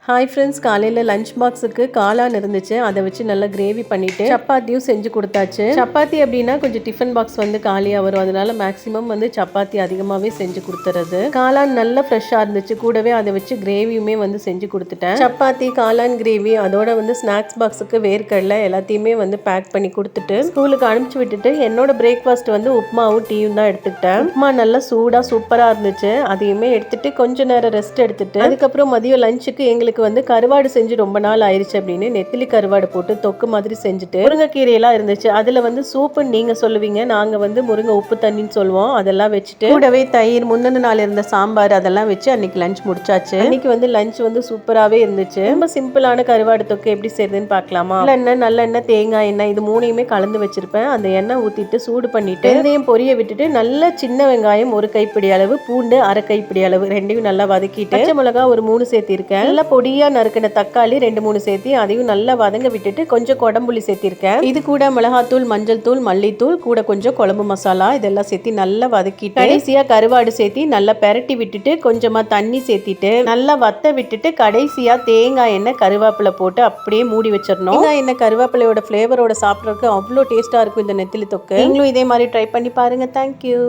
Hi friends, காலையில் lunch பாக்ஸுக்கு காளான் இருந்துச்சு. அதை வச்சு நல்லா கிரேவி பண்ணிவிட்டு சப்பாத்தியும் செஞ்சு கொடுத்தாச்சு. சப்பாத்தி அப்படின்னா கொஞ்சம் டிஃபன் பாக்ஸ் வந்து காலியாக வரும். அதனால மேக்ஸிமம் வந்து சப்பாத்தி அதிகமாகவே செஞ்சு கொடுத்துறது. காளான் நல்லா ஃப்ரெஷ்ஷாக இருந்துச்சு. கூடவே அதை வச்சு கிரேவியுமே வந்து செஞ்சு கொடுத்துட்டேன். சப்பாத்தி, காளான் கிரேவி, அதோட வந்து ஸ்நாக்ஸ் பாக்ஸுக்கு வேர்க்கடலை எல்லாத்தையுமே வந்து பேக் பண்ணி கொடுத்துட்டு ஸ்கூலுக்கு அனுப்பிச்சி விட்டுட்டு என்னோட பிரேக்ஃபாஸ்ட் வந்து உப்புமாவும் டீயும் தான் எடுத்துக்கிட்டேன். உப்புமா நல்லா சூடாக சூப்பராக இருந்துச்சு. அதையுமே எடுத்துட்டு கொஞ்ச நேரம் ரெஸ்ட் எடுத்துட்டு அதுக்கப்புறம் மதியம் லஞ்சுக்கு எங்களுக்கு வந்து கருவாடு செஞ்சு ரொம்ப நாள் ஆயிடுச்சு அப்படின்னு நெத்திலி கருவாடு போட்டு தொக்கு மாதிரி செஞ்சுட்டு முருங்கைக்கீரையெல்லாம் இருந்துச்சு. அதுல வந்து சூப்புன்னு நீங்க சொல்லுவீங்க, நாங்க வந்து முருங்கை உப்பு தண்ணின்னு சொல்லுவோம். அதெல்லாம் வச்சுட்டு கூடவே தயிர், முந்தின நாள் இருந்த சாம்பார் அதெல்லாம் வச்சு அன்னைக்கு லஞ்ச் முடிச்சாச்சு. அன்னைக்கு வந்து லஞ்ச் வந்து சூப்பராகவே இருந்துச்சு. ரொம்ப சிம்பிளான கருவாடு தொக்கு எப்படி செய்யுதுன்னு பார்க்கலாமா? எண்ணெய், நல்லெண்ணெய், தேங்காய் எண்ணெய் இது மூணையுமே கலந்து வச்சிருப்பேன். அந்த எண்ணெய் ஊற்றிட்டு சூடு பண்ணிட்டு வெந்தயம் பொரிய விட்டுட்டு நல்ல சின்ன வெங்காயம் 1 கைப்பிடி அளவு, பூண்டு 1/2 கைப்பிடி அளவு ரெண்டையும் நல்லா வதக்கிட்டு பச்சை மிளகா ஒரு 3 சேர்த்திருக்கேன். நல்லா பொடியா நறுக்கின தக்காளி 2-3 சேர்த்தி அதையும் நல்லா வதங்க விட்டுட்டு கொஞ்சம் கொடம்புளி சேர்த்திருக்கேன். இது கூட மிளகாத்தூள், மஞ்சள் தூள், மல்லித்தூள், கூட கொஞ்சம் குழம்பு மசாலா இதெல்லாம் சேர்த்தி நல்லா வதக்கிட்டு கடைசியா கருவாடு சேர்த்தி நல்லா பெரட்டி விட்டுட்டு கொஞ்சமா தண்ணி சேர்த்திட்டு நல்லா வத்த விட்டுட்டு கடைசியா தேங்காய் எண்ணெய், கருவேப்பிலை போட்டு அப்படியே மூடி வச்சிடணும். தேங்காய் எண்ணெய் கருவேப்பிலையோட ஃபிளேவரோட சாப்பிட்றதுக்கு அவ்வளோ டேஸ்டா இருக்கும் இந்த நெத்திலி தொக்கு. நீங்களும் இதே மாதிரி ட்ரை பண்ணி பாருங்க. தேங்க்யூ.